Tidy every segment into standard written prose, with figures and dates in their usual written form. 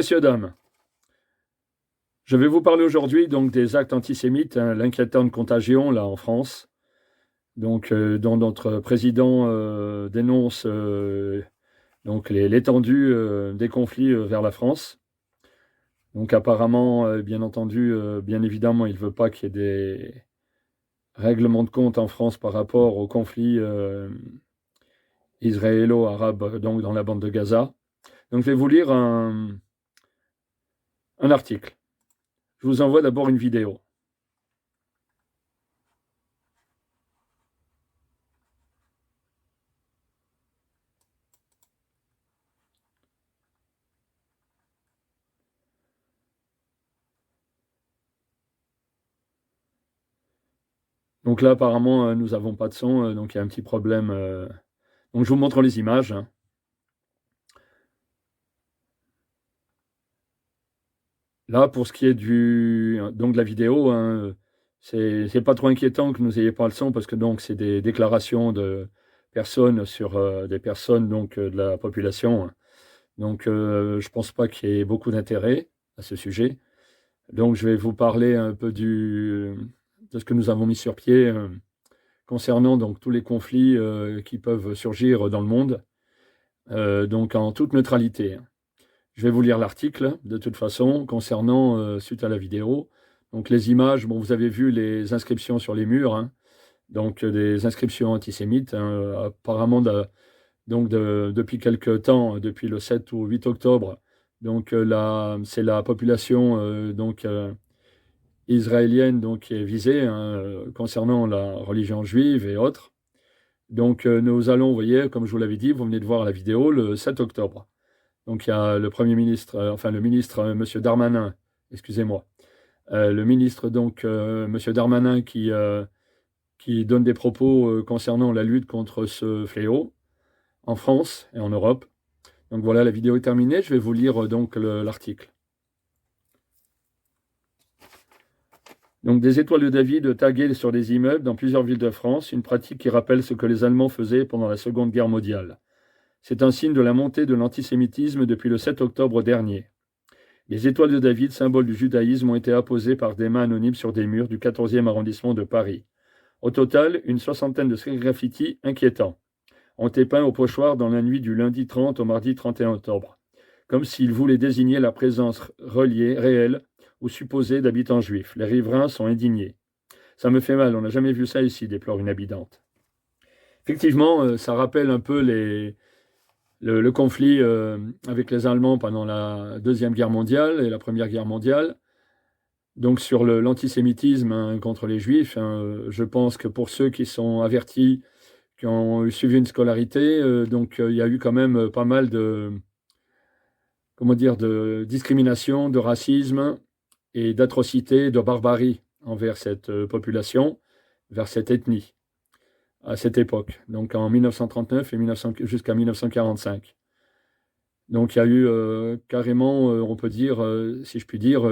messieurs, dames, je vais vous parler aujourd'hui donc des actes antisémites, hein, l'inquiétante contagion là en France, dont notre président dénonce donc l'étendue des conflits vers la France. Donc apparemment, bien entendu, bien évidemment, il ne veut pas qu'il y ait des règlements de compte en France par rapport au conflit israélo-arabe donc dans la bande de Gaza. Donc je vais vous lire un article. Je vous envoie d'abord une vidéo. Donc là, apparemment, nous n'avons pas de son, donc il y a un petit problème. Donc je vous montre les images, hein. Là, pour ce qui est donc de la vidéo, hein, c'est pas trop inquiétant que nous n'ayez pas le son parce que donc c'est des déclarations de personnes sur des personnes donc de la population, hein. Donc je pense pas qu'il y ait beaucoup d'intérêt à ce sujet. Donc je vais vous parler un peu de ce que nous avons mis sur pied concernant donc tous les conflits qui peuvent surgir dans le monde, donc en toute neutralité. Je vais vous lire l'article, de toute façon, concernant, suite à la vidéo. Donc les images, bon, vous avez vu les inscriptions sur les murs, hein, donc des inscriptions antisémites, hein, apparemment depuis quelque temps, depuis le 7 ou 8 octobre. Donc c'est la population israélienne donc, qui est visée, hein, concernant la religion juive et autres. Donc nous allons, vous voyez, comme je vous l'avais dit, vous venez de voir la vidéo, le 7 octobre. Donc il y a le Premier ministre, le ministre Monsieur Darmanin, excusez-moi, le ministre donc Monsieur Darmanin qui donne des propos concernant la lutte contre ce fléau en France et en Europe. Donc voilà, la vidéo est terminée. Je vais vous lire donc l'article. Donc des étoiles de David taguées sur des immeubles dans plusieurs villes de France, une pratique qui rappelle ce que les Allemands faisaient pendant la Seconde Guerre mondiale. C'est un signe de la montée de l'antisémitisme depuis le 7 octobre dernier. Les étoiles de David, symbole du judaïsme, ont été apposées par des mains anonymes sur des murs du 14e arrondissement de Paris. Au total, une soixantaine de graffitis inquiétants ont été peints au pochoir dans la nuit du lundi 30 au mardi 31 octobre, comme s'ils voulaient désigner la présence réelle ou supposée d'habitants juifs. Les riverains sont indignés. Ça me fait mal, on n'a jamais vu ça ici, déplore une habitante. Effectivement, ça rappelle un peu le conflit avec les Allemands pendant la Deuxième Guerre mondiale et la Première Guerre mondiale. Donc sur l'antisémitisme, hein, contre les Juifs, hein, je pense que pour ceux qui sont avertis, qui ont suivi une scolarité, il y a eu quand même pas mal de discrimination, de racisme et d'atrocité, de barbarie envers cette population, vers cette ethnie à cette époque, donc en 1939 et jusqu'à 1945. Donc il y a eu carrément, on peut dire, si je puis dire,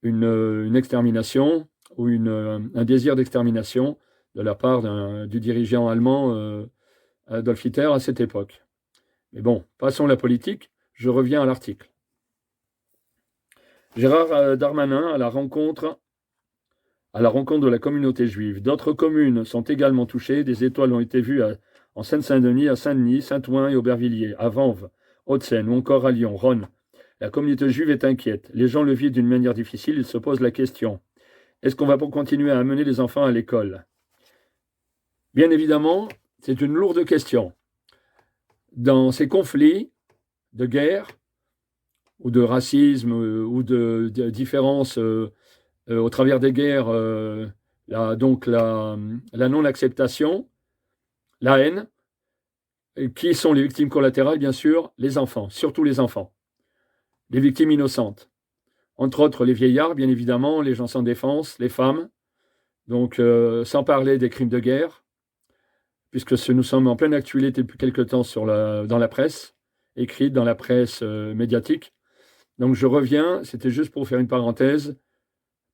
une extermination ou un désir d'extermination de la part du dirigeant allemand Adolf Hitler à cette époque. Mais bon, passons la politique, je reviens à l'article. Gérard Darmanin à la rencontre de la communauté juive. D'autres communes sont également touchées. Des étoiles ont été vues en Seine-Saint-Denis, à Saint-Denis, Saint-Ouen et Aubervilliers, à Vanves, Hauts-de-Seine ou encore à Lyon, Rhône. La communauté juive est inquiète. Les gens le vivent d'une manière difficile. Ils se posent la question. Est-ce qu'on va continuer à amener les enfants à l'école? Bien évidemment, c'est une lourde question. Dans ces conflits de guerre ou de racisme ou de différences au travers des guerres, la non-acceptation, la haine. Et qui sont les victimes collatérales? Bien sûr, les enfants, surtout les enfants. Les victimes innocentes. Entre autres, les vieillards, bien évidemment, les gens sans défense, les femmes. Donc, sans parler des crimes de guerre, puisque nous sommes en pleine actualité depuis quelque temps dans la presse, écrite dans la presse médiatique. Donc, je reviens, c'était juste pour faire une parenthèse,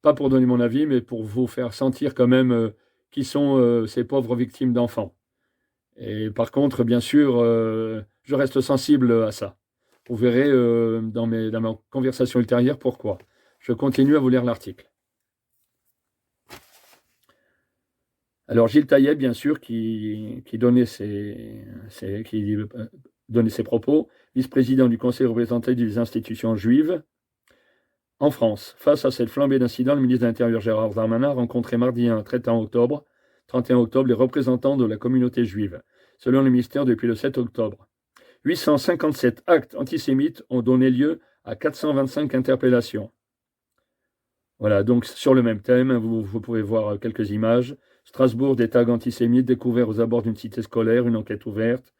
pas pour donner mon avis, mais pour vous faire sentir quand même qui sont ces pauvres victimes d'enfants. Et par contre, bien sûr, je reste sensible à ça. Vous verrez dans ma conversation ultérieure pourquoi. Je continue à vous lire l'article. Alors Gilles Taïeb, bien sûr, qui donnait ses propos, vice-président du Conseil représenté des institutions juives en France. Face à cette flambée d'incidents, le ministre de l'Intérieur Gérard Darmanin a rencontré mardi 31 octobre, les représentants de la communauté juive. Selon le ministère, depuis le 7 octobre, 857 actes antisémites ont donné lieu à 425 interpellations. Voilà, donc sur le même thème, vous pouvez voir quelques images. Strasbourg, des tags antisémites découverts aux abords d'une cité scolaire, une enquête ouverte.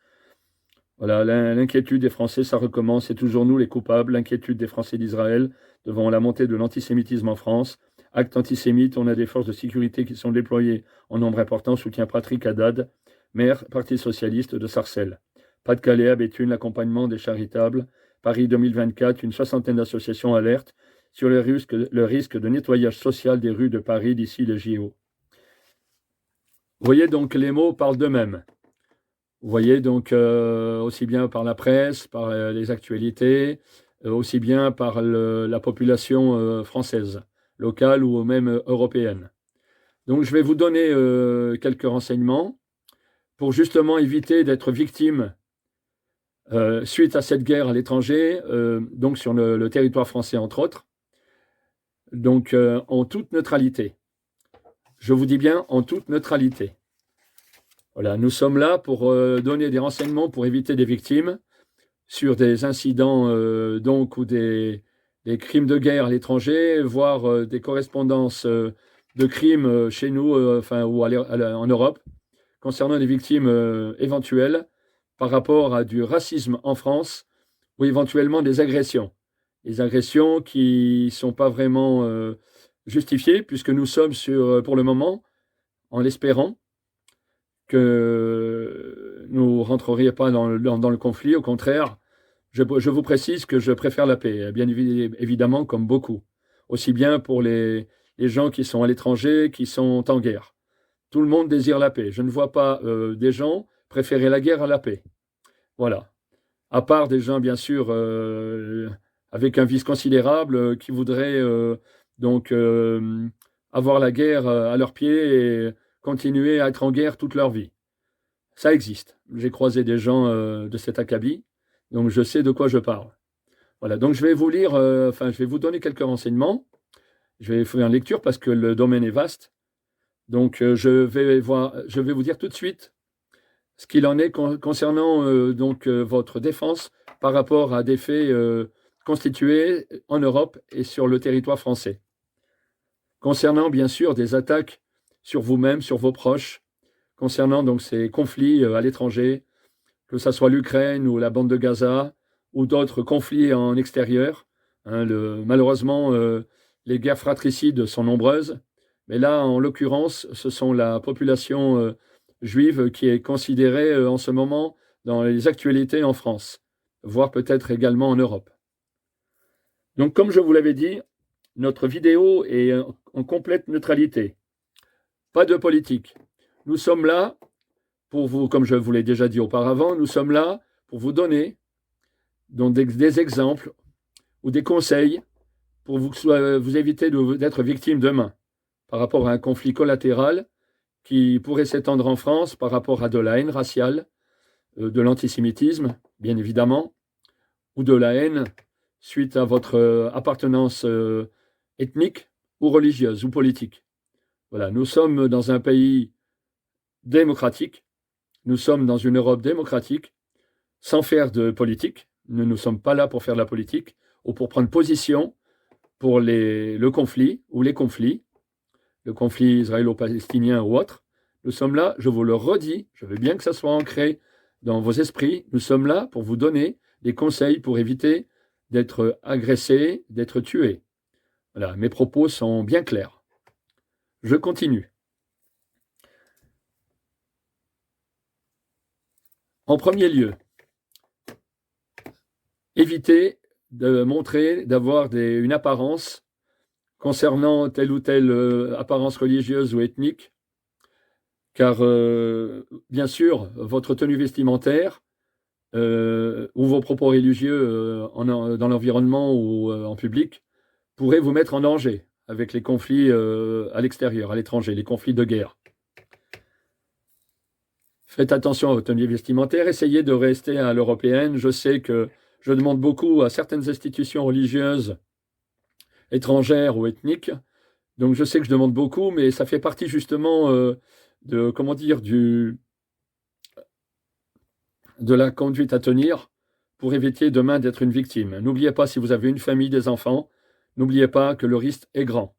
Voilà, l'inquiétude des Français, ça recommence, c'est toujours nous les coupables, l'inquiétude des Français d'Israël devant la montée de l'antisémitisme en France. Actes antisémites, on a des forces de sécurité qui sont déployées en nombre important, soutient Patrick Haddad, maire, Parti socialiste de Sarcelles. Pas-de-Calais, à Béthune, l'accompagnement des charitables. Paris 2024, une 60aine d'associations alertent sur le risque de nettoyage social des rues de Paris d'ici le JO. Vous voyez donc, les mots parlent d'eux-mêmes. Vous voyez donc aussi bien par la presse, par les actualités, aussi bien par la population française, locale ou même européenne. Donc je vais vous donner quelques renseignements pour justement éviter d'être victime suite à cette guerre à l'étranger, donc sur le territoire français entre autres, donc en toute neutralité. Je vous dis bien en toute neutralité. Voilà, nous sommes là pour donner des renseignements pour éviter des victimes sur des incidents donc ou des crimes de guerre à l'étranger, voire des correspondances de crimes chez nous, ou en Europe, concernant des victimes éventuelles par rapport à du racisme en France ou éventuellement des agressions. Des agressions qui ne sont pas vraiment justifiées puisque nous sommes pour le moment, en l'espérant, que nous ne rentrerions pas dans le conflit. Au contraire, je vous précise que je préfère la paix, bien évidemment, comme beaucoup. Aussi bien pour les gens qui sont à l'étranger, qui sont en guerre. Tout le monde désire la paix. Je ne vois pas des gens préférer la guerre à la paix. Voilà. À part des gens, bien sûr, avec un vice considérable, qui voudraient avoir la guerre à leurs pieds et continuer à être en guerre toute leur vie. Ça existe. J'ai croisé des gens de cet acabit, donc je sais de quoi je parle. Voilà, donc je vais vous lire, je vais vous donner quelques renseignements. Je vais faire une lecture parce que le domaine est vaste. Donc je vais vous dire tout de suite ce qu'il en est concernant votre défense par rapport à des faits constitués en Europe et sur le territoire français. Concernant bien sûr des attaques sur vous-même, sur vos proches, concernant donc ces conflits à l'étranger, que ce soit l'Ukraine ou la bande de Gaza, ou d'autres conflits en extérieur. Malheureusement, les guerres fratricides sont nombreuses, mais là, en l'occurrence, ce sont la population juive qui est considérée en ce moment dans les actualités en France, voire peut-être également en Europe. Donc, comme je vous l'avais dit, notre vidéo est en complète neutralité. Pas de politique. Nous sommes là pour vous, comme je vous l'ai déjà dit auparavant, nous sommes là pour vous donner donc des exemples ou des conseils pour vous éviter d'être victime demain par rapport à un conflit collatéral qui pourrait s'étendre en France par rapport à de la haine raciale, de l'antisémitisme, bien évidemment, ou de la haine suite à votre appartenance ethnique ou religieuse ou politique. Voilà, nous sommes dans un pays démocratique, nous sommes dans une Europe démocratique, sans faire de politique. Nous ne sommes pas là pour faire de la politique ou pour prendre position pour le conflit ou les conflits, le conflit israélo-palestinien ou autre. Nous sommes là, je vous le redis, je veux bien que ça soit ancré dans vos esprits, nous sommes là pour vous donner des conseils pour éviter d'être agressé, d'être tué. Voilà, mes propos sont bien clairs. Je continue. En premier lieu, évitez de montrer, d'avoir une apparence concernant telle ou telle apparence religieuse ou ethnique, car bien sûr, votre tenue vestimentaire ou vos propos religieux dans l'environnement ou en public pourraient vous mettre en danger avec les conflits à l'extérieur, à l'étranger, les conflits de guerre. Faites attention à votre tenue vestimentaire, essayez de rester à l'européenne. Je sais que je demande beaucoup à certaines institutions religieuses étrangères ou ethniques, donc je sais que je demande beaucoup, mais ça fait partie justement de, comment dire, de la conduite à tenir pour éviter demain d'être une victime. N'oubliez pas, si vous avez une famille, des enfants, n'oubliez pas que le risque est grand.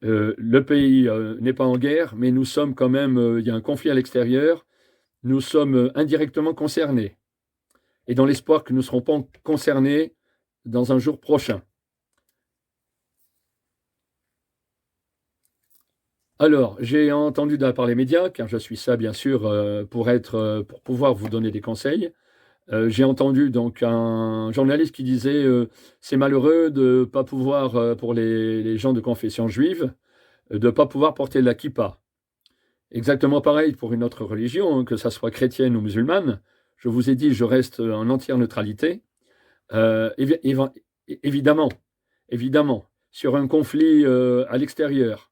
Le pays n'est pas en guerre, mais nous sommes quand même, il y a un conflit à l'extérieur, nous sommes indirectement concernés. Et dans l'espoir que nous ne serons pas concernés dans un jour prochain. Alors, j'ai entendu par les médias, car je suis ça bien sûr pour pouvoir vous donner des conseils. J'ai entendu donc un journaliste qui disait c'est malheureux de ne pas pouvoir, pour les gens de confession juive, de ne pas pouvoir porter la kippa. Exactement pareil pour une autre religion, que ça soit chrétienne ou musulmane. Je vous ai dit, je reste en entière neutralité. Évidemment, sur un conflit à l'extérieur,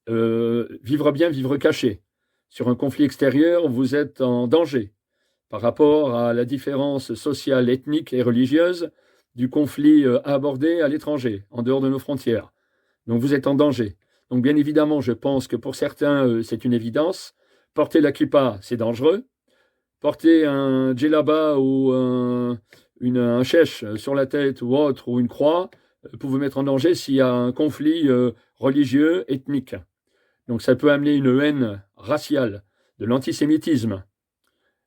vivre bien, vivre caché. Sur un conflit extérieur, vous êtes en danger par rapport à la différence sociale, ethnique et religieuse du conflit abordé à l'étranger, en dehors de nos frontières. Donc vous êtes en danger. Donc bien évidemment, je pense que pour certains, c'est une évidence. Porter la kippa, c'est dangereux. Porter un djellaba ou un chèche sur la tête ou autre, ou une croix, peut vous mettre en danger s'il y a un conflit religieux, ethnique. Donc ça peut amener une haine raciale, de l'antisémitisme,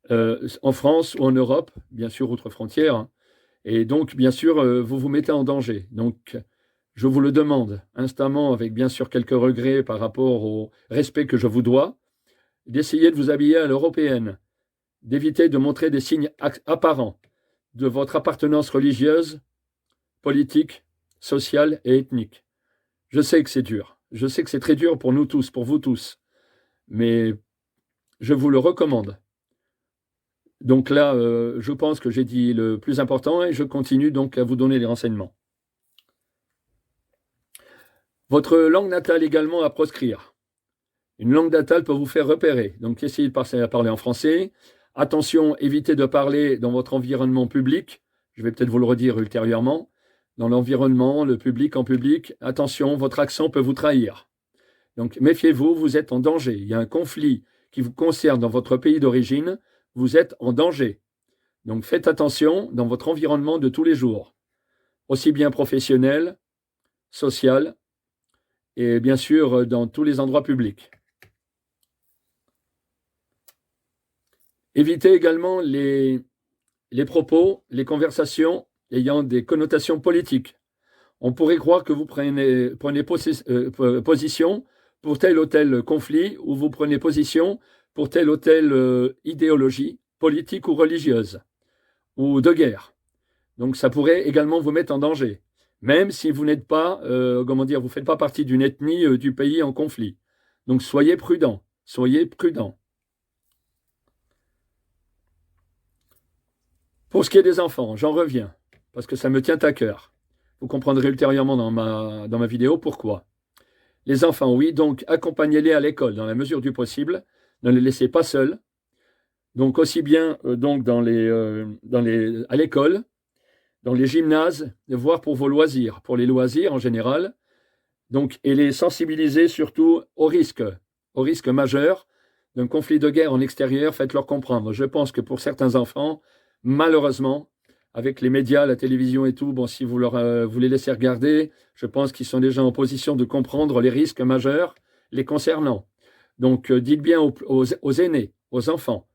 en France ou en Europe, bien sûr, outre frontières. Et donc, bien sûr, vous vous mettez en danger. Donc, je vous le demande instamment, avec bien sûr quelques regrets par rapport au respect que je vous dois, d'essayer de vous habiller à l'européenne, d'éviter de montrer des signes apparents de votre appartenance religieuse, politique, sociale et ethnique. Je sais que c'est dur. Je sais que c'est très dur pour nous tous, pour vous tous. Mais je vous le recommande. Donc là, je pense que j'ai dit le plus important et je continue donc à vous donner les renseignements. Votre langue natale également à proscrire. Une langue natale peut vous faire repérer. Donc essayez de parler en français. Attention, évitez de parler dans votre environnement public. Je vais peut-être vous le redire ultérieurement. Dans l'environnement, le public, en public, attention, votre accent peut vous trahir. Donc méfiez-vous, vous êtes en danger. Il y a un conflit qui vous concerne dans votre pays d'origine. Vous êtes en danger. Donc faites attention dans votre environnement de tous les jours, aussi bien professionnel, social, et bien sûr dans tous les endroits publics. Évitez également les propos, les conversations ayant des connotations politiques. On pourrait croire que vous prenez position pour tel ou tel conflit, ou vous prenez position pour telle ou telle idéologie politique ou religieuse, ou de guerre. Donc ça pourrait également vous mettre en danger, même si vous n'êtes pas, vous ne faites pas partie d'une ethnie du pays en conflit. Donc soyez prudents, soyez prudents. Pour ce qui est des enfants, j'en reviens, parce que ça me tient à cœur. Vous comprendrez ultérieurement dans ma vidéo pourquoi. Les enfants, oui, donc accompagnez-les à l'école dans la mesure du possible. Ne les laissez pas seuls. Donc aussi bien donc à l'école, dans les gymnases, voire pour vos loisirs, pour les loisirs en général. Donc, et les sensibiliser surtout au risque majeur d'un conflit de guerre en extérieur. Faites-leur comprendre. Je pense que pour certains enfants, malheureusement, avec les médias, la télévision et tout, bon, si vous les laissez regarder, je pense qu'ils sont déjà en position de comprendre les risques majeurs les concernant. Donc, dites bien aux aînés, aux enfants,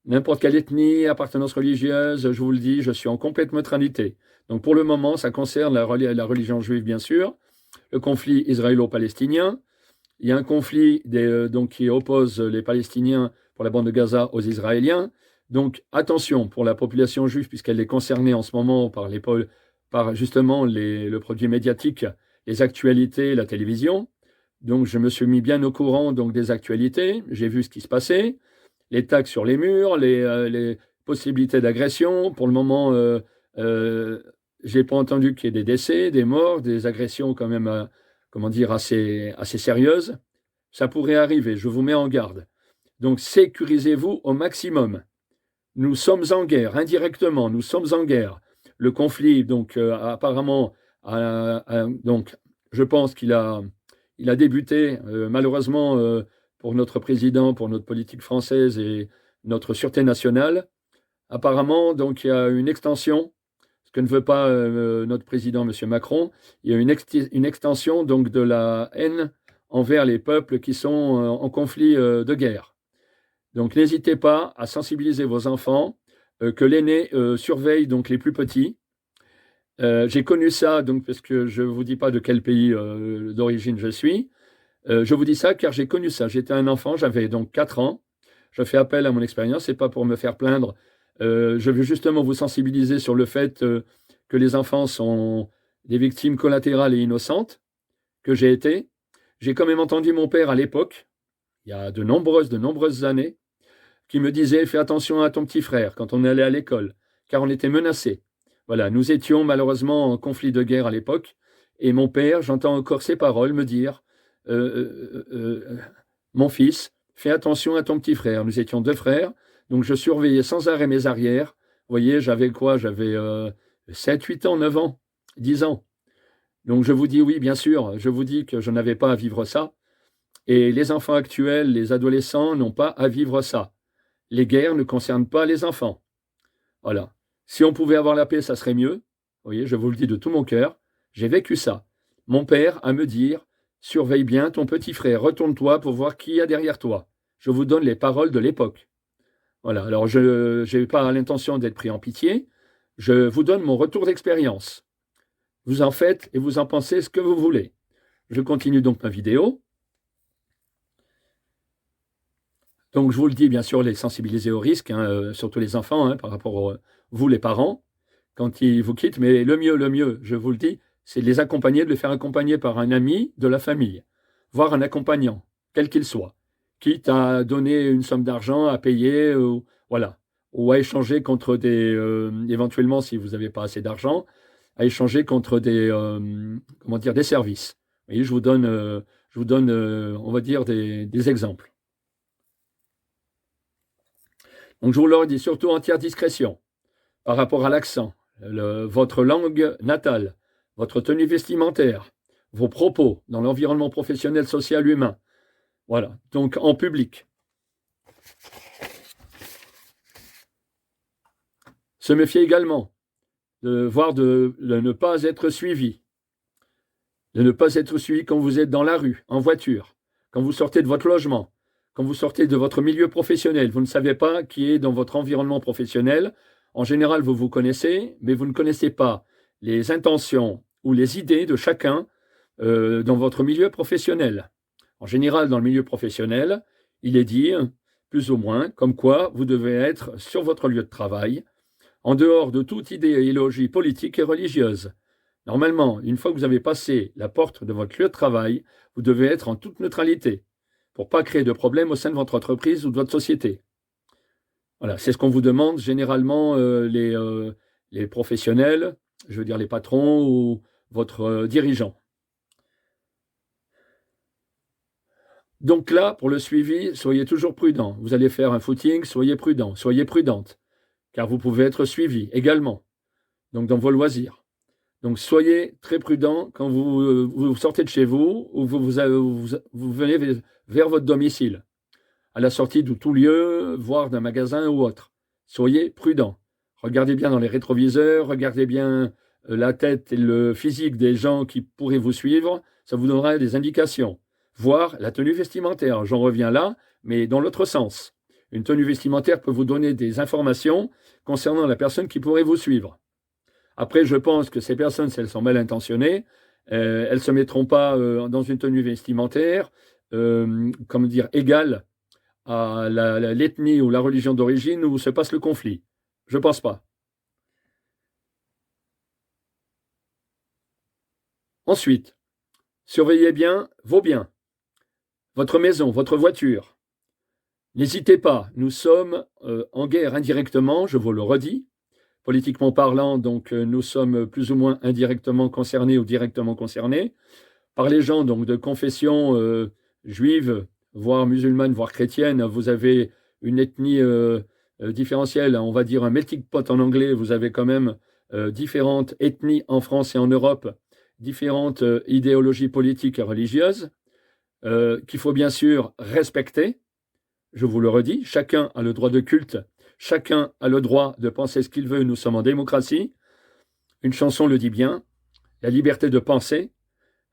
n'importe quelle ethnie, appartenance religieuse, je vous le dis, je suis en complète neutralité. Donc, pour le moment, ça concerne la religion juive, bien sûr, le conflit israélo-palestinien. Il y a un conflit qui oppose les Palestiniens pour la bande de Gaza aux Israéliens. Donc, attention pour la population juive, puisqu'elle est concernée en ce moment par justement le produit médiatique, les actualités, la télévision. Donc, je me suis mis bien au courant donc des actualités. J'ai vu ce qui se passait, les tags sur les murs, possibilité d'agression. Pour le moment, j'ai pas entendu qu'il y ait des décès, des morts, des agressions quand même, comment dire, assez sérieuses. Ça pourrait arriver, je vous mets en garde. Donc sécurisez-vous au maximum. Nous sommes en guerre, indirectement, nous sommes en guerre. Le conflit, donc apparemment, donc je pense il a débuté, malheureusement, pour notre président, pour notre politique française et notre sûreté nationale. Apparemment, donc il y a une extension, ce que ne veut pas notre président, M. Macron. Il y a une extension donc de la haine envers les peuples qui sont en conflit de guerre. Donc n'hésitez pas à sensibiliser vos enfants, que l'aîné surveille donc les plus petits. J'ai connu ça, donc, parce que je ne vous dis pas de quel pays d'origine je suis. Je vous dis ça car j'ai connu ça. J'étais un enfant, j'avais donc 4 ans. Je fais appel à mon expérience, c'est pas pour me faire plaindre. Je veux justement vous sensibiliser sur le fait que les enfants sont des victimes collatérales et innocentes, que j'ai été. J'ai quand même entendu mon père à l'époque, il y a de nombreuses années, qui me disait fais attention à ton petit frère quand on allait à l'école, car on était menacés. Voilà, nous étions malheureusement en conflit de guerre à l'époque, et mon père, j'entends encore ses paroles me dire mon fils, fais attention à ton petit frère. Nous étions 2 frères, donc je surveillais sans arrêt mes arrières. Vous voyez, j'avais quoi? J'avais 7, 8 ans, 9 ans, 10 ans. Donc je vous dis oui, bien sûr, je vous dis que je n'avais pas à vivre ça. Et les enfants actuels, les adolescents n'ont pas à vivre ça. Les guerres ne concernent pas les enfants. Voilà. Si on pouvait avoir la paix, ça serait mieux. Vous voyez, je vous le dis de tout mon cœur. J'ai vécu ça. Mon père à me dire, surveille bien ton petit frère, retourne-toi pour voir qui y a derrière toi. Je vous donne les paroles de l'époque. Voilà. Alors, je n'ai pas l'intention d'être pris en pitié. Je vous donne mon retour d'expérience. Vous en faites et vous en pensez ce que vous voulez. Je continue donc ma vidéo. Donc, je vous le dis, bien sûr, les sensibiliser au risque, surtout les enfants, par rapport à vous, les parents, quand ils vous quittent. Mais le mieux, je vous le dis, c'est de les accompagner, de les faire accompagner par un ami de la famille, voire un accompagnant, quel qu'il soit, quitte à donner une somme d'argent à payer, voilà, ou à échanger contre éventuellement, si vous n'avez pas assez d'argent, à échanger contre des services. Vous voyez, je vous donne, on va dire, des exemples. Donc, je vous le dis, surtout entière discrétion par rapport à l'accent, votre langue natale, votre tenue vestimentaire, vos propos dans l'environnement professionnel, social, humain. Voilà, donc en public. Se méfier également de ne pas être suivi. De ne pas être suivi quand vous êtes dans la rue, en voiture, quand vous sortez de votre logement, quand vous sortez de votre milieu professionnel. Vous ne savez pas qui est dans votre environnement professionnel. En général, vous vous connaissez, mais vous ne connaissez pas les intentions ou les idées de chacun dans votre milieu professionnel. En général, dans le milieu professionnel, il est dit, plus ou moins, comme quoi vous devez être sur votre lieu de travail, en dehors de toute idéologie politique et religieuse. Normalement, une fois que vous avez passé la porte de votre lieu de travail, vous devez être en toute neutralité pour ne pas créer de problème au sein de votre entreprise ou de votre société. Voilà, c'est ce qu'on vous demande généralement les professionnels, je veux dire les patrons ou votre dirigeant. Donc là, pour le suivi, soyez toujours prudent. Vous allez faire un footing, soyez prudent, soyez prudente, car vous pouvez être suivi également, donc dans vos loisirs. Donc soyez très prudent quand vous sortez de chez vous ou vous venez vers votre domicile, à la sortie de tout lieu, voire d'un magasin ou autre. Soyez prudent. Regardez bien dans les rétroviseurs, regardez bien la tête et le physique des gens qui pourraient vous suivre, ça vous donnera des indications. Voire la tenue vestimentaire, j'en reviens là, mais dans l'autre sens. Une tenue vestimentaire peut vous donner des informations concernant la personne qui pourrait vous suivre. Après, je pense que ces personnes, si elles sont mal intentionnées, elles ne se mettront pas dans une tenue vestimentaire, égale à l'ethnie ou la religion d'origine où se passe le conflit. Je ne pense pas. Ensuite, surveillez bien vos biens, votre maison, votre voiture. N'hésitez pas, nous sommes en guerre indirectement, je vous le redis. Politiquement parlant, donc nous sommes plus ou moins indirectement concernés ou directement concernés par les gens donc de confession juive, voire musulmane, voire chrétienne. Vous avez une ethnie différentielle, on va dire un melting pot en anglais. Vous avez quand même différentes ethnies en France et en Europe, différentes idéologies politiques et religieuses qu'il faut bien sûr respecter. Je vous le redis, chacun a le droit de culte, chacun a le droit de penser ce qu'il veut, nous sommes en démocratie. Une chanson le dit bien, la liberté de penser.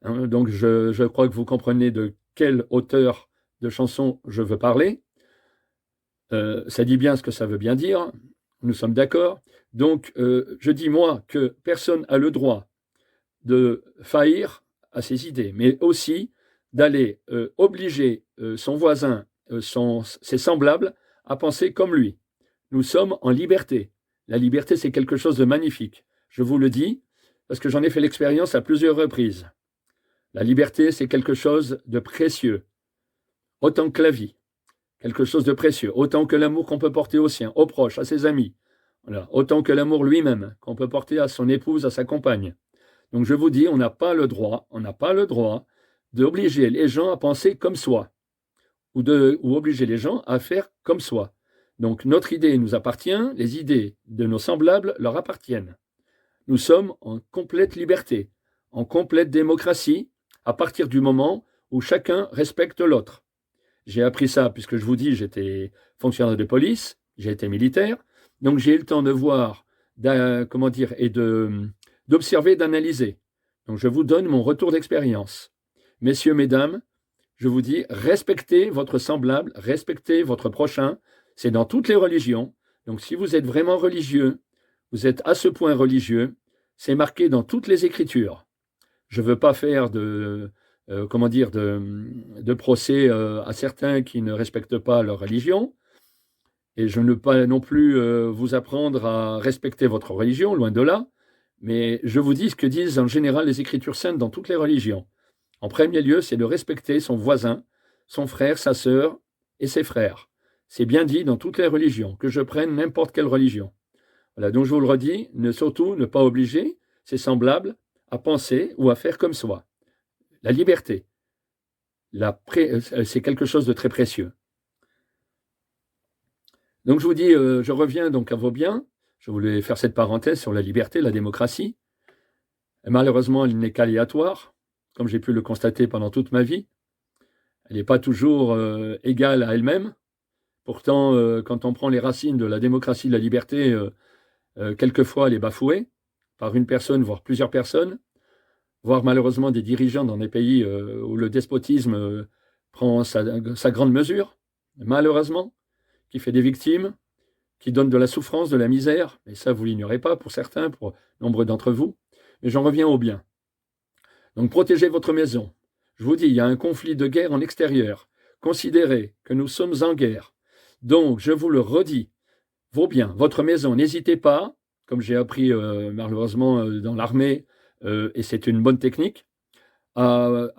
Donc je crois que vous comprenez de quel auteur de chanson je veux parler. Ça dit bien ce que ça veut bien dire, nous sommes d'accord. Donc je dis moi que personne n'a le droit de faillir à ses idées, mais aussi d'aller obliger son voisin, ses semblables, à penser comme lui. Nous sommes en liberté. La liberté, c'est quelque chose de magnifique. Je vous le dis, parce que j'en ai fait l'expérience à plusieurs reprises. La liberté, c'est quelque chose de précieux, autant que la vie, quelque chose de précieux, autant que l'amour qu'on peut porter aux siens, aux proches, à ses amis, voilà, autant que l'amour lui-même qu'on peut porter à son épouse, à sa compagne. Donc je vous dis, on n'a pas le droit d'obliger les gens à penser comme soi, ou obliger les gens à faire comme soi. Donc notre idée nous appartient, les idées de nos semblables leur appartiennent. Nous sommes en complète liberté, en complète démocratie, à partir du moment où chacun respecte l'autre. J'ai appris ça puisque je vous dis, j'étais fonctionnaire de police, j'ai été militaire, donc j'ai eu le temps de voir, et d'observer, d'analyser. Donc je vous donne mon retour d'expérience. Messieurs, mesdames, je vous dis, respectez votre semblable, respectez votre prochain. C'est dans toutes les religions. Donc si vous êtes vraiment religieux, vous êtes à ce point religieux, c'est marqué dans toutes les Écritures. Je ne veux pas faire de procès à certains qui ne respectent pas leur religion. Et je ne veux pas non plus vous apprendre à respecter votre religion, loin de là. Mais je vous dis ce que disent en général les Écritures saintes dans toutes les religions. En premier lieu, c'est de respecter son voisin, son frère, sa sœur et ses frères. C'est bien dit dans toutes les religions, que je prenne n'importe quelle religion. Voilà, donc je vous le redis, surtout ne pas obliger ses semblables à penser ou à faire comme soi. La liberté, c'est quelque chose de très précieux. Donc je vous dis, je reviens donc à vos biens. Je voulais faire cette parenthèse sur la liberté, la démocratie. Et malheureusement, elle n'est qu'aléatoire, comme j'ai pu le constater pendant toute ma vie. Elle n'est pas toujours égale à elle-même. Pourtant, quand on prend les racines de la démocratie, de la liberté, quelquefois elle est bafouée par une personne, voire plusieurs personnes, voire malheureusement des dirigeants dans des pays où le despotisme prend sa grande mesure, malheureusement, qui fait des victimes, qui donne de la souffrance, de la misère, et ça vous l'ignorez pas pour certains, pour nombre d'entre vous, mais j'en reviens au bien. Donc protégez votre maison. Je vous dis, il y a un conflit de guerre en extérieur. Considérez que nous sommes en guerre. Donc, je vous le redis, vos biens, votre maison, n'hésitez pas, comme j'ai appris malheureusement dans l'armée, et c'est une bonne technique, à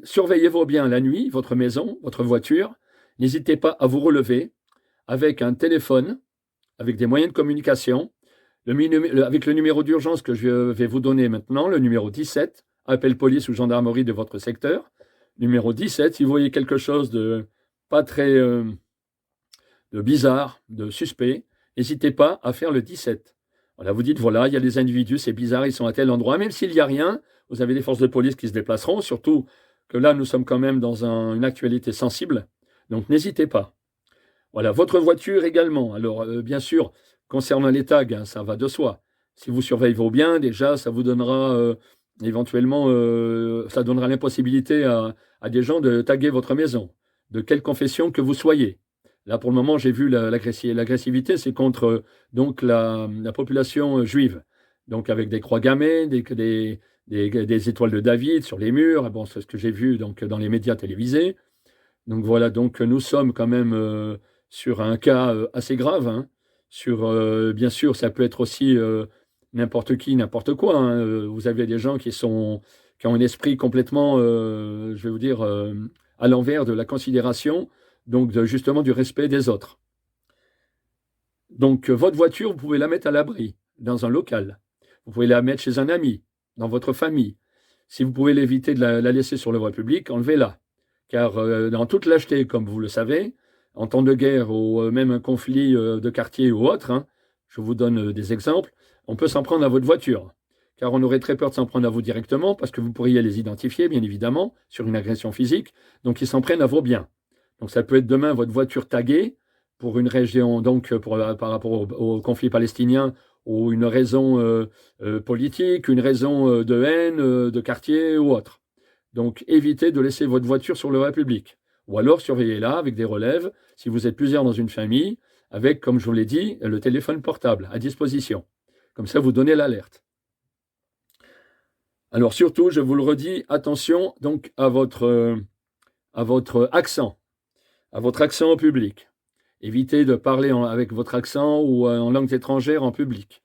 surveiller vos biens la nuit, votre maison, votre voiture. N'hésitez pas à vous relever avec un téléphone, avec des moyens de communication, avec le numéro d'urgence que je vais vous donner maintenant, le numéro 17, appel police ou gendarmerie de votre secteur. Numéro 17, si vous voyez quelque chose de pas très de bizarre, de suspect, n'hésitez pas à faire le 17. Voilà, vous dites, voilà, il y a des individus, c'est bizarre, ils sont à tel endroit. Même s'il n'y a rien, vous avez des forces de police qui se déplaceront, surtout que là, nous sommes quand même dans une actualité sensible. Donc, n'hésitez pas. Voilà, votre voiture également. Alors, bien sûr, concernant les tags, ça va de soi. Si vous surveillez vos biens, déjà, ça vous donnera éventuellement, ça donnera l'impossibilité à des gens de taguer votre maison, de quelle confession que vous soyez. Là, pour le moment, j'ai vu l'agressivité, c'est contre donc la population juive. Donc, avec des croix gammées, des étoiles de David sur les murs. Bon, c'est ce que j'ai vu donc, dans les médias télévisés. Donc, voilà, donc nous sommes quand même sur un cas assez grave. Hein. Bien sûr, ça peut être aussi n'importe qui, n'importe quoi. Hein. Vous avez des gens qui ont un esprit complètement, je vais vous dire, à l'envers de la considération donc justement du respect des autres. Donc votre voiture, vous pouvez la mettre à l'abri, dans un local. Vous pouvez la mettre chez un ami, dans votre famille. Si vous pouvez l'éviter de la laisser sur le voie publique, enlevez-la. Car dans toute lâcheté, comme vous le savez, en temps de guerre ou même un conflit de quartier ou autre, hein, je vous donne des exemples, on peut s'en prendre à votre voiture. Car on aurait très peur de s'en prendre à vous directement, parce que vous pourriez les identifier, bien évidemment, sur une agression physique. Donc ils s'en prennent à vos biens. Donc ça peut être demain votre voiture taguée pour une région, donc par rapport au conflit palestinien, ou une raison politique, une raison de haine, de quartier ou autre. Donc évitez de laisser votre voiture sur le voie public. Ou alors surveillez-la avec des relèves, si vous êtes plusieurs dans une famille, avec, comme je vous l'ai dit, le téléphone portable à disposition. Comme ça, vous donnez l'alerte. Alors surtout, je vous le redis, attention donc à votre accent au public. Évitez de parler avec votre accent ou en langue étrangère en public.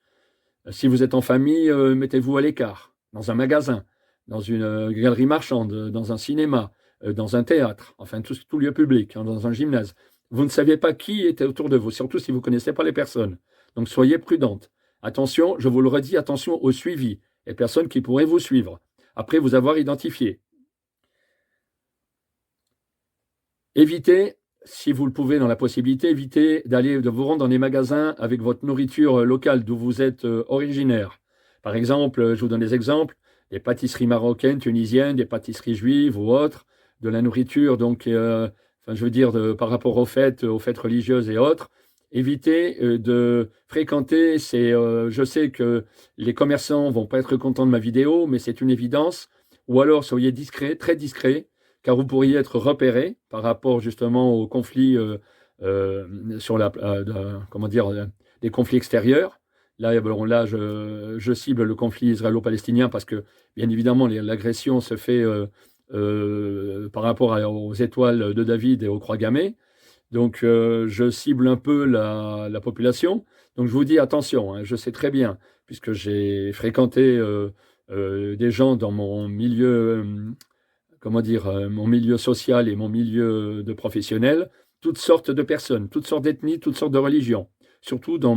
Si vous êtes en famille, mettez-vous à l'écart, dans un magasin, dans une galerie marchande, dans un cinéma, dans un théâtre, enfin tout lieu public, hein, dans un gymnase. Vous ne saviez pas qui était autour de vous, surtout si vous ne connaissez pas les personnes. Donc soyez prudente. Attention, je vous le redis, attention au suivi, les personnes qui pourraient vous suivre, après vous avoir identifié. Évitez, si vous le pouvez dans la possibilité, évitez de vous rendre dans des magasins avec votre nourriture locale d'où vous êtes originaire. Par exemple, je vous donne des exemples, des pâtisseries marocaines, tunisiennes, des pâtisseries juives ou autres, de la nourriture, donc, par rapport aux fêtes religieuses et autres. Évitez de fréquenter je sais que les commerçants vont pas être contents de ma vidéo, mais c'est une évidence. Ou alors soyez discret, très discret, car vous pourriez être repéré par rapport justement au conflit sur des conflits extérieurs. Là, je cible le conflit israélo-palestinien parce que, bien évidemment, l'agression se fait par rapport aux étoiles de David et aux croix gammées. Donc, je cible un peu la population. Donc, je vous dis attention, hein, je sais très bien, puisque j'ai fréquenté des gens dans mon milieu, mon milieu social et mon milieu de professionnel, toutes sortes de personnes, toutes sortes d'ethnies, toutes sortes de religions. Surtout dans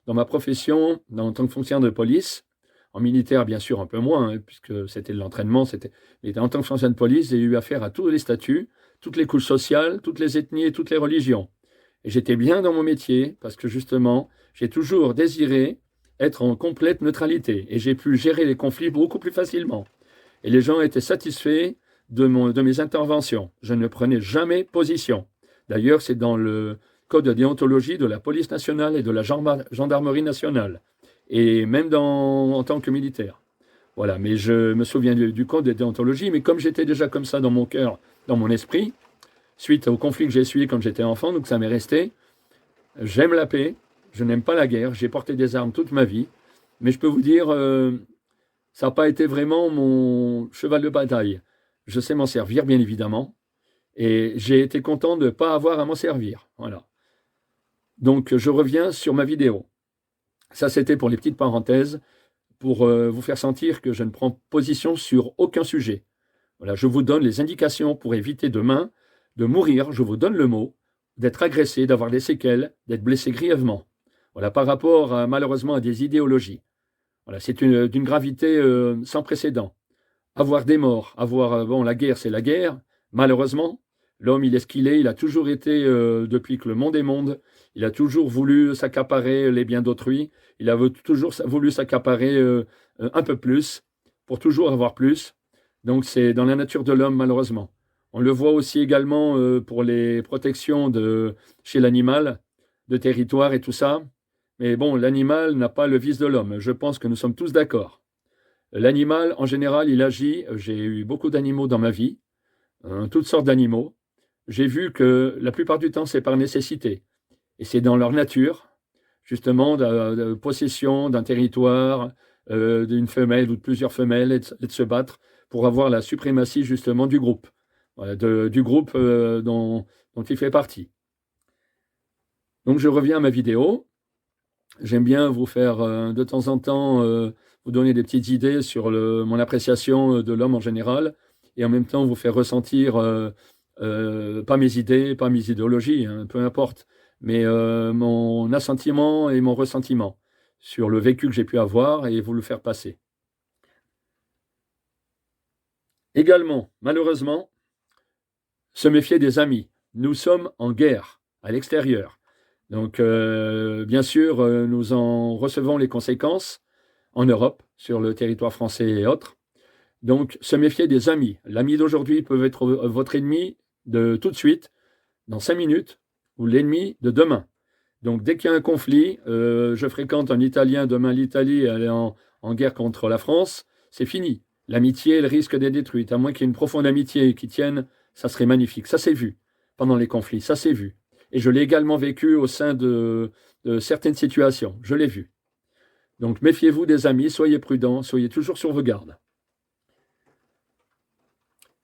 ma profession, en tant que fonctionnaire de police, en militaire bien sûr un peu moins, hein, puisque c'était de l'entraînement, mais en tant que fonctionnaire de police, j'ai eu affaire à tous les statuts, toutes les couches sociales, toutes les ethnies et toutes les religions. Et j'étais bien dans mon métier, parce que justement, j'ai toujours désiré être en complète neutralité, et j'ai pu gérer les conflits beaucoup plus facilement. Et les gens étaient satisfaits de mes interventions. Je ne prenais jamais position. D'ailleurs, c'est dans le code de déontologie de la police nationale et de la gendarmerie nationale, et même en tant que militaire. Voilà, mais je me souviens du code de déontologie, mais comme j'étais déjà comme ça dans mon cœur, dans mon esprit, suite au conflit que j'ai essuyé quand j'étais enfant, donc ça m'est resté, j'aime la paix, je n'aime pas la guerre, j'ai porté des armes toute ma vie, mais je peux vous dire, ça n'a pas été vraiment mon cheval de bataille. Je sais m'en servir, bien évidemment, et j'ai été content de ne pas avoir à m'en servir. Voilà. Donc, je reviens sur ma vidéo. Ça, c'était pour les petites parenthèses, pour vous faire sentir que je ne prends position sur aucun sujet. Voilà, je vous donne les indications pour éviter demain de mourir, je vous donne le mot, d'être agressé, d'avoir des séquelles, d'être blessé grièvement. Voilà, par rapport malheureusement à des idéologies. Voilà, c'est d'une gravité sans précédent. Avoir des morts, la guerre, c'est la guerre. Malheureusement, l'homme, il est ce qu'il est. Il a toujours été, depuis que le monde est monde, il a toujours voulu s'accaparer les biens d'autrui. Il a toujours voulu s'accaparer un peu plus, pour toujours avoir plus. Donc, c'est dans la nature de l'homme, malheureusement. On le voit aussi également pour les protections chez l'animal, de territoire et tout ça. Mais bon, l'animal n'a pas le vice de l'homme. Je pense que nous sommes tous d'accord. L'animal, en général, il agit. J'ai eu beaucoup d'animaux dans ma vie, toutes sortes d'animaux. J'ai vu que la plupart du temps, c'est par nécessité. Et c'est dans leur nature, justement, de possession d'un territoire, d'une femelle ou de plusieurs femelles, et de se battre pour avoir la suprématie, justement, du groupe. Voilà, du groupe dont il fait partie. Donc, je reviens à ma vidéo. J'aime bien vous faire, de temps en temps, vous donner des petites idées sur mon appréciation de l'homme en général, et en même temps vous faire ressentir pas mes idées, pas mes idéologies, hein, peu importe, mais mon assentiment et mon ressentiment sur le vécu que j'ai pu avoir et vous le faire passer. Également, malheureusement, se méfier des amis. Nous sommes en guerre à l'extérieur. Donc, bien sûr, nous en recevons les conséquences en Europe, sur le territoire français et autres. Donc, se méfier des amis. L'ami d'aujourd'hui peut être votre ennemi de tout de suite, dans 5 minutes, ou l'ennemi de demain. Donc, dès qu'il y a un conflit, je fréquente un Italien, demain l'Italie, elle est en guerre contre la France, c'est fini. L'amitié, elle risque d'être détruite, à moins qu'il y ait une profonde amitié qui tienne, ça serait magnifique. Ça s'est vu pendant les conflits, ça s'est vu. Et je l'ai également vécu au sein de certaines situations, je l'ai vu. Donc, méfiez-vous des amis, soyez prudents, soyez toujours sur vos gardes.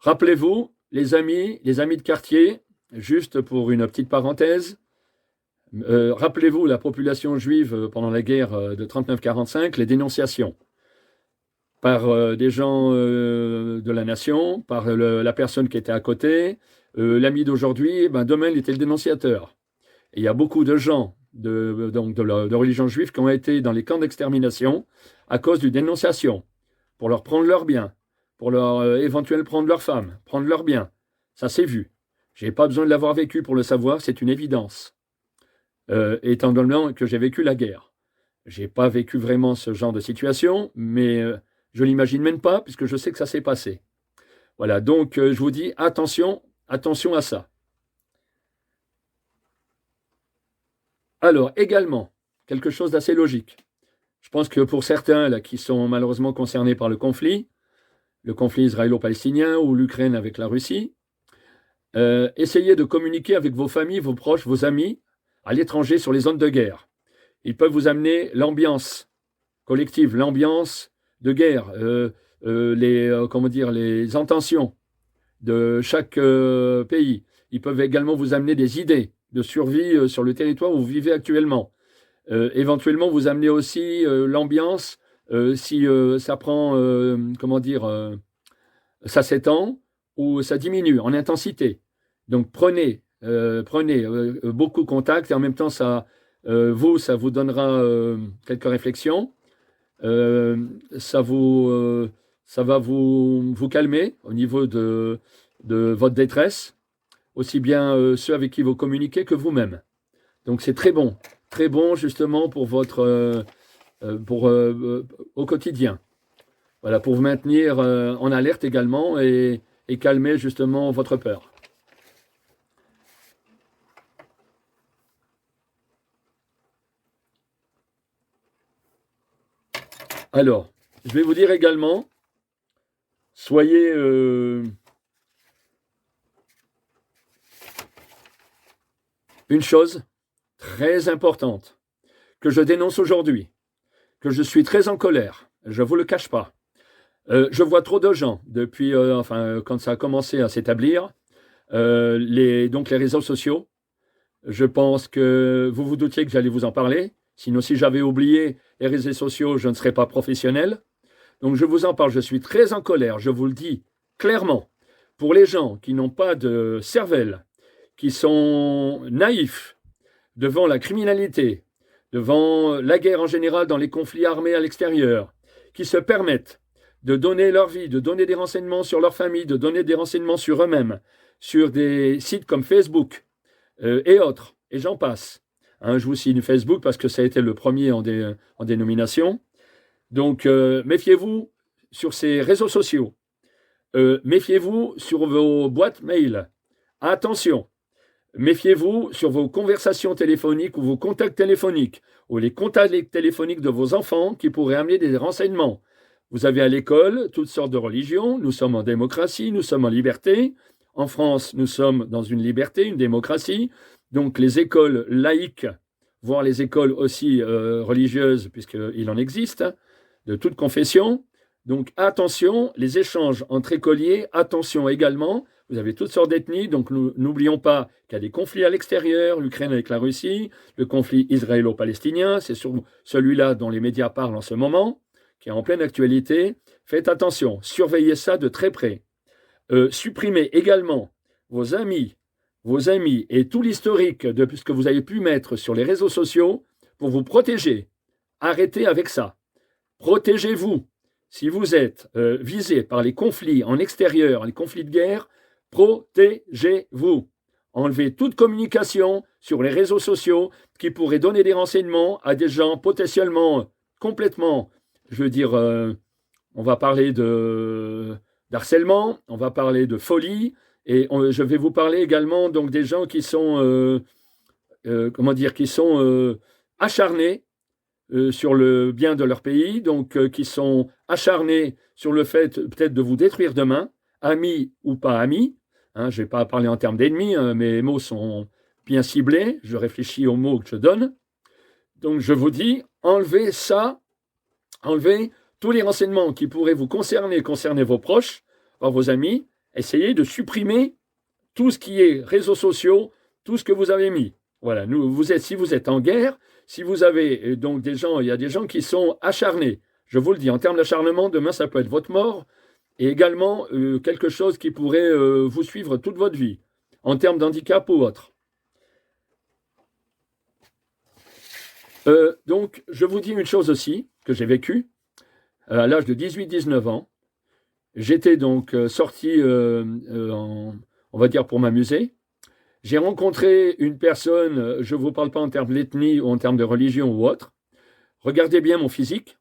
Rappelez-vous, les amis de quartier, juste pour une petite parenthèse, rappelez-vous la population juive pendant la guerre de 39-45, les dénonciations par des gens de la nation, par la personne qui était à côté, l'ami d'aujourd'hui, demain il était le dénonciateur. Et il y a beaucoup de gens de religion juive qui ont été dans les camps d'extermination à cause d'une dénonciation, pour leur prendre leurs biens, pour leur éventuellement prendre leurs femmes, prendre leurs biens. Ça s'est vu. Je n'ai pas besoin de l'avoir vécu pour le savoir, c'est une évidence. Étant donné que j'ai vécu la guerre. Je n'ai pas vécu vraiment ce genre de situation, mais je ne l'imagine même pas, puisque je sais que ça s'est passé. Voilà, donc je vous dis, attention à ça. Alors, également, quelque chose d'assez logique. Je pense que pour certains là, qui sont malheureusement concernés par le conflit israélo-palestinien ou l'Ukraine avec la Russie, essayez de communiquer avec vos familles, vos proches, vos amis à l'étranger sur les zones de guerre. Ils peuvent vous amener l'ambiance collective, l'ambiance de guerre, les intentions de chaque pays. Ils peuvent également vous amener des idées de survie sur le territoire où vous vivez actuellement. Éventuellement, vous amener aussi l'ambiance si ça prend, ça s'étend ou ça diminue en intensité. Donc prenez beaucoup contact et en même temps ça vous donnera quelques réflexions. Ça va vous calmer au niveau de votre détresse, aussi bien ceux avec qui vous communiquez que vous-même. Donc c'est très bon justement pour votre au quotidien. Voilà, pour vous maintenir en alerte également et calmer justement votre peur. Alors, je vais vous dire également, soyez une chose très importante que je dénonce aujourd'hui, que je suis très en colère, je ne vous le cache pas. Je vois trop de gens depuis, quand ça a commencé à s'établir, les réseaux sociaux. Je pense que vous vous doutiez que j'allais vous en parler. Sinon, si j'avais oublié les réseaux sociaux, je ne serais pas professionnel. Donc, je vous en parle. Je suis très en colère. Je vous le dis clairement. Pour les gens qui n'ont pas de cervelle, qui sont naïfs devant la criminalité, devant la guerre en général, dans les conflits armés à l'extérieur, qui se permettent de donner leur vie, de donner des renseignements sur leur famille, de donner des renseignements sur eux-mêmes, sur des sites comme Facebook et autres, et j'en passe. Hein, je vous cite Facebook parce que ça a été le premier en dénomination. Donc, méfiez-vous sur ces réseaux sociaux. Méfiez-vous sur vos boîtes mail. Attention. Méfiez-vous sur vos conversations téléphoniques ou vos contacts téléphoniques ou les contacts téléphoniques de vos enfants qui pourraient amener des renseignements. Vous avez à l'école toutes sortes de religions. Nous sommes en démocratie, nous sommes en liberté. En France, nous sommes dans une liberté, une démocratie. Donc les écoles laïques, voire les écoles aussi religieuses, puisqu'il en existe, de toute confession. Donc attention, les échanges entre écoliers, attention également, vous avez toutes sortes d'ethnies, donc n'oublions pas qu'il y a des conflits à l'extérieur, l'Ukraine avec la Russie, le conflit israélo-palestinien, c'est sur celui-là dont les médias parlent en ce moment, qui est en pleine actualité. Faites attention, surveillez ça de très près. Supprimez également vos amis et tout l'historique de ce que vous avez pu mettre sur les réseaux sociaux pour vous protéger. Arrêtez avec ça. Protégez-vous. Si vous êtes visé par les conflits en extérieur, les conflits de guerre, protégez-vous. Enlevez toute communication sur les réseaux sociaux qui pourrait donner des renseignements à des gens potentiellement complètement, je veux dire, on va parler d'harcèlement, on va parler de folie, et je vais vous parler également donc des gens qui sont, qui sont acharnés sur le bien de leur pays, donc qui sont acharnés sur le fait peut-être de vous détruire demain, amis ou pas amis. Hein, je ne vais pas parler en termes d'ennemis, hein, mes mots sont bien ciblés, je réfléchis aux mots que je donne. Donc je vous dis, enlevez ça, enlevez tous les renseignements qui pourraient vous concerner vos proches, vos amis, essayez de supprimer tout ce qui est réseaux sociaux, tout ce que vous avez mis. Voilà, si vous êtes en guerre, si vous avez donc des gens, il y a des gens qui sont acharnés. Je vous le dis, en termes d'acharnement, demain ça peut être votre mort, et également quelque chose qui pourrait vous suivre toute votre vie, en termes d'handicap ou autre. Donc, je vous dis une chose aussi, que j'ai vécue, à l'âge de 18-19 ans. J'étais donc sorti, on va dire, pour m'amuser. J'ai rencontré une personne, je ne vous parle pas en termes d'ethnie ou en termes de religion ou autre. Regardez bien mon physique.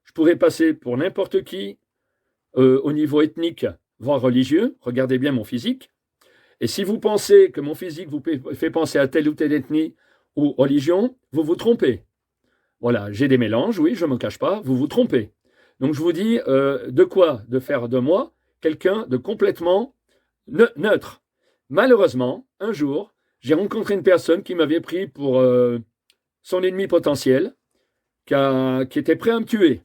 Je pourrais passer pour n'importe qui, au niveau ethnique, voire religieux, regardez bien mon physique. Et si vous pensez que mon physique vous fait penser à telle ou telle ethnie ou religion, vous vous trompez. Voilà, j'ai des mélanges, oui, je ne m'en cache pas, vous vous trompez. Donc je vous dis de faire de moi quelqu'un de complètement neutre. Malheureusement, un jour, j'ai rencontré une personne qui m'avait pris pour son ennemi potentiel, qui était prêt à me tuer.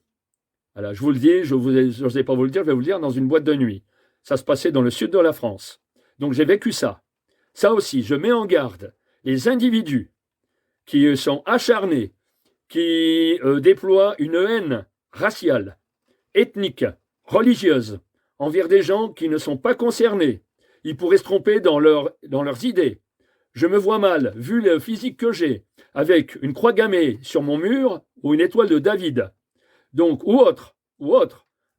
Voilà, je vous le dis, je n'osais pas vous le dire, je vais vous le dire, dans une boîte de nuit. Ça se passait dans le sud de la France. Donc j'ai vécu ça. Ça aussi, je mets en garde les individus qui sont acharnés, qui déploient une haine raciale, ethnique, religieuse, envers des gens qui ne sont pas concernés. Ils pourraient se tromper dans leurs idées. Je me vois mal, vu le physique que j'ai, avec une croix gammée sur mon mur ou une étoile de David. Donc, ou autre.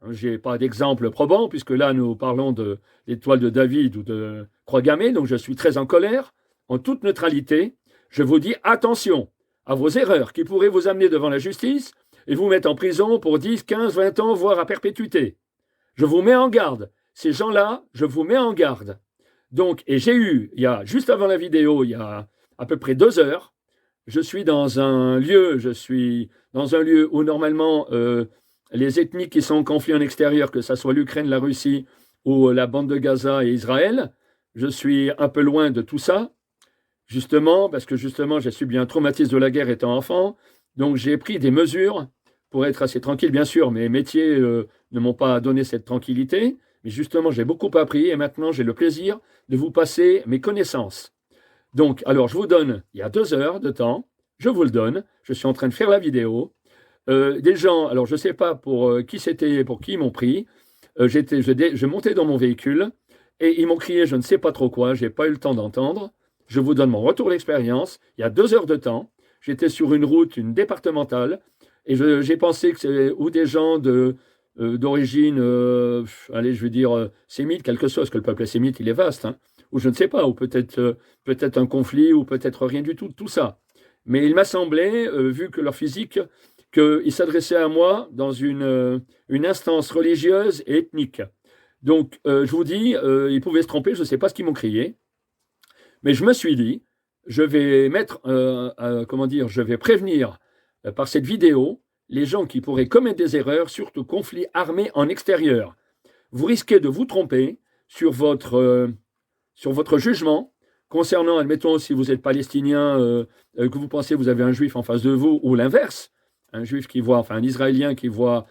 Je n'ai pas d'exemple probant, puisque là, nous parlons de l'étoile de David ou de croix gammée, donc je suis très en colère. En toute neutralité, je vous dis attention à vos erreurs qui pourraient vous amener devant la justice et vous mettre en prison pour 10, 15, 20 ans, voire à perpétuité. Je vous mets en garde. Ces gens-là, je vous mets en garde. Donc, et j'ai eu, juste avant la vidéo, il y a à peu près 2 heures, je suis dans un lieu où normalement les ethnies qui sont en conflit en extérieur, que ce soit l'Ukraine, la Russie ou la bande de Gaza et Israël, je suis un peu loin de tout ça, justement, parce que j'ai subi un traumatisme de la guerre étant enfant, donc j'ai pris des mesures pour être assez tranquille. Bien sûr, mes métiers ne m'ont pas donné cette tranquillité, mais justement, j'ai beaucoup appris et maintenant, j'ai le plaisir de vous passer mes connaissances. Donc, alors, je vous donne, il y a 2 heures de temps, je vous le donne, je suis en train de faire la vidéo. Des gens, alors je ne sais pas pour qui c'était, pour qui ils m'ont pris, je montais dans mon véhicule et ils m'ont crié je ne sais pas trop quoi, je n'ai pas eu le temps d'entendre. Je vous donne mon retour d'expérience, il y a 2 heures de temps, j'étais sur une route, une départementale, et j'ai pensé que c'est ou des gens d'origine, allez, je veux dire, sémite, quelque chose, que le peuple sémite, il est vaste, hein, ou je ne sais pas, ou peut-être un conflit, ou peut-être rien du tout, tout ça. Mais il m'a semblé, vu que leur physique, qu'ils s'adressaient à moi dans une instance religieuse et ethnique. Donc, je vous dis, ils pouvaient se tromper, je ne sais pas ce qu'ils m'ont crié, mais je me suis dit, je vais je vais prévenir par cette vidéo les gens qui pourraient commettre des erreurs, surtout conflits armés en extérieur. Vous risquez de vous tromper sur votre jugement concernant, admettons, si vous êtes palestinien, que vous pensez que vous avez un juif en face de vous, ou l'inverse, un juif un Israélien qui croit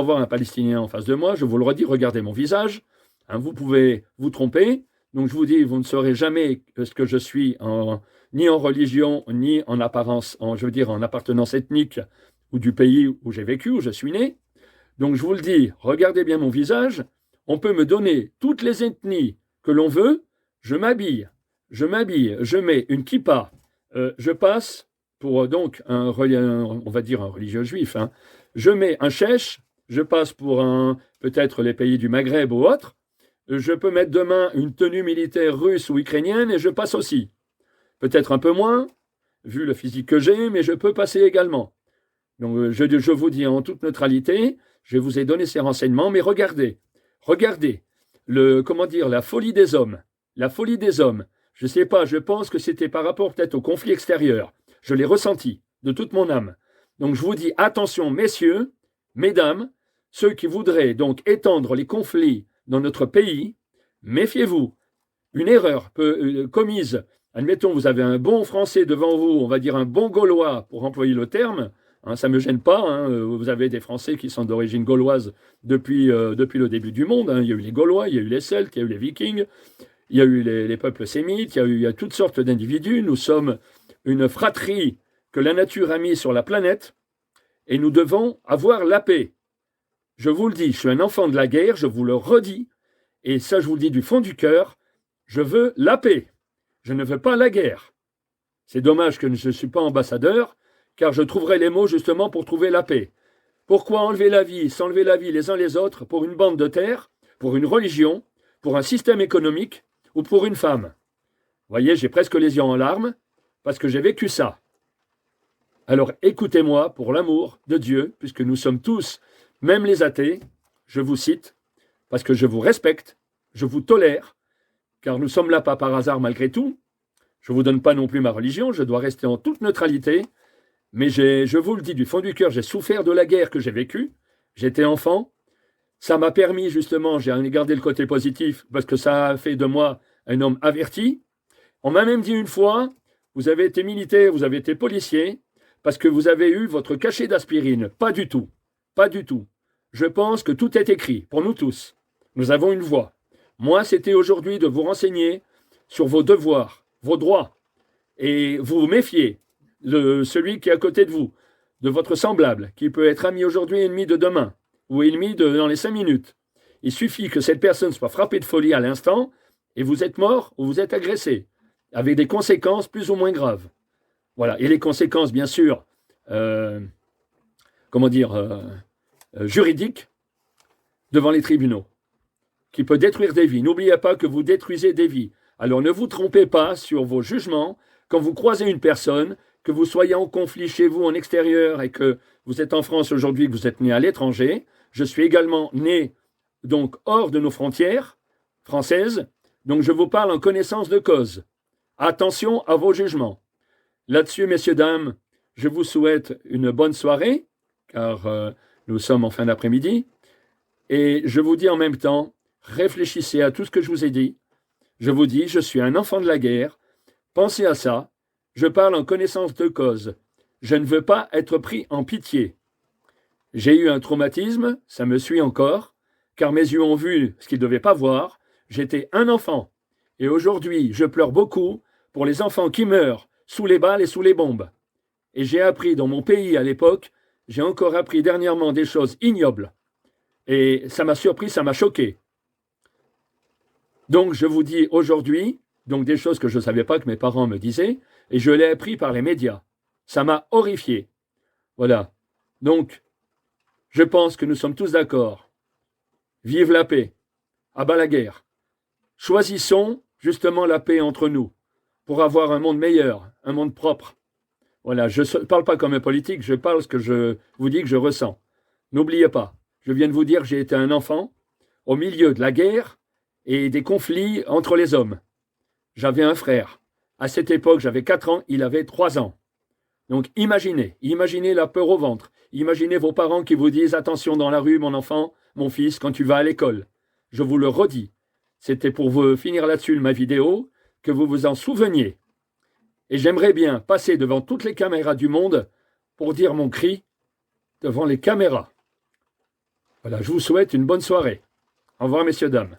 voir un Palestinien en face de moi, je vous le redis, regardez mon visage, hein, vous pouvez vous tromper, donc je vous dis, vous ne saurez jamais ce que je suis, ni en religion, ni en apparence, en appartenance ethnique, ou du pays où j'ai vécu, où je suis né. Donc je vous le dis, regardez bien mon visage, on peut me donner toutes les ethnies que l'on veut, je m'habille, je mets une kippa, je passe pour donc on va dire un religieux juif, hein. Je mets un chèche, je passe pour peut-être les pays du Maghreb ou autre, je peux mettre demain une tenue militaire russe ou ukrainienne et je passe aussi. Peut-être un peu moins, vu le physique que j'ai, mais je peux passer également. Donc je vous dis en toute neutralité, je vous ai donné ces renseignements, mais regardez, la folie des hommes, la folie des hommes. Je ne sais pas, je pense que c'était par rapport peut-être au conflit extérieur. Je l'ai ressenti de toute mon âme. Donc je vous dis attention, messieurs, mesdames, ceux qui voudraient donc étendre les conflits dans notre pays, méfiez-vous. Une erreur commise, admettons, vous avez un bon Français devant vous, on va dire un bon Gaulois, pour employer le terme, hein, ça ne me gêne pas, hein, vous avez des Français qui sont d'origine gauloise depuis le début du monde, hein, il y a eu les Gaulois, il y a eu les Celtes, il y a eu les Vikings, il y a eu les peuples sémites, il y a toutes sortes d'individus, nous sommes une fratrie que la nature a mis sur la planète, et nous devons avoir la paix. Je vous le dis, je suis un enfant de la guerre, je vous le redis, et ça je vous le dis du fond du cœur, je veux la paix, je ne veux pas la guerre. C'est dommage que je ne suis pas ambassadeur, car je trouverai les mots justement pour trouver la paix. Pourquoi enlever la vie, s'enlever la vie les uns les autres pour une bande de terre, pour une religion, pour un système économique ou pour une femme? Vous voyez, j'ai presque les yeux en larmes, parce que j'ai vécu ça. Alors écoutez-moi, pour l'amour de Dieu, puisque nous sommes tous, même les athées, je vous cite, parce que je vous respecte, je vous tolère, car nous sommes là pas par hasard malgré tout. Je ne vous donne pas non plus ma religion, je dois rester en toute neutralité, mais je vous le dis du fond du cœur, j'ai souffert de la guerre que j'ai vécue, j'étais enfant, ça m'a permis justement, j'ai gardé le côté positif, parce que ça a fait de moi un homme averti. On m'a même dit une fois, vous avez été militaire, vous avez été policier, parce que vous avez eu votre cachet d'aspirine. Pas du tout. Pas du tout. Je pense que tout est écrit, pour nous tous. Nous avons une voix. Moi, c'était aujourd'hui de vous renseigner sur vos devoirs, vos droits, et vous méfiez de celui qui est à côté de vous, de votre semblable, qui peut être ami aujourd'hui et ennemi de demain, ou ennemi dans les 5 minutes. Il suffit que cette personne soit frappée de folie à l'instant, et vous êtes mort ou vous êtes agressé, avec des conséquences plus ou moins graves. Voilà. Et les conséquences, bien sûr, juridiques, devant les tribunaux, qui peut détruire des vies. N'oubliez pas que vous détruisez des vies. Alors ne vous trompez pas sur vos jugements quand vous croisez une personne, que vous soyez en conflit chez vous, en extérieur, et que vous êtes en France aujourd'hui, que vous êtes né à l'étranger. Je suis également né donc hors de nos frontières françaises, donc je vous parle en connaissance de cause. Attention à vos jugements. Là-dessus, messieurs, dames, je vous souhaite une bonne soirée, car nous sommes en fin d'après-midi, et je vous dis en même temps, réfléchissez à tout ce que je vous ai dit. Je vous dis, je suis un enfant de la guerre, pensez à ça, je parle en connaissance de cause, je ne veux pas être pris en pitié. J'ai eu un traumatisme, ça me suit encore, car mes yeux ont vu ce qu'ils ne devaient pas voir, j'étais un enfant, et aujourd'hui, je pleure beaucoup pour les enfants qui meurent sous les balles et sous les bombes. Et j'ai appris dans mon pays à l'époque, j'ai encore appris dernièrement des choses ignobles. Et ça m'a surpris, ça m'a choqué. Donc je vous dis aujourd'hui, donc des choses que je ne savais pas que mes parents me disaient, et je l'ai appris par les médias. Ça m'a horrifié. Voilà. Donc, je pense que nous sommes tous d'accord. Vive la paix. À bas la guerre. Choisissons justement la paix entre nous, pour avoir un monde meilleur, un monde propre. Voilà, je ne parle pas comme un politique, je parle ce que je vous dis que je ressens. N'oubliez pas, je viens de vous dire que j'ai été un enfant au milieu de la guerre et des conflits entre les hommes. J'avais un frère. À cette époque, j'avais 4 ans, il avait 3 ans. Donc imaginez la peur au ventre. Imaginez vos parents qui vous disent « Attention dans la rue, mon enfant, mon fils, quand tu vas à l'école. » Je vous le redis. C'était pour vous finir là-dessus ma vidéo, que vous vous en souveniez. Et j'aimerais bien passer devant toutes les caméras du monde pour dire mon cri devant les caméras. Voilà, je vous souhaite une bonne soirée. Au revoir, messieurs, dames.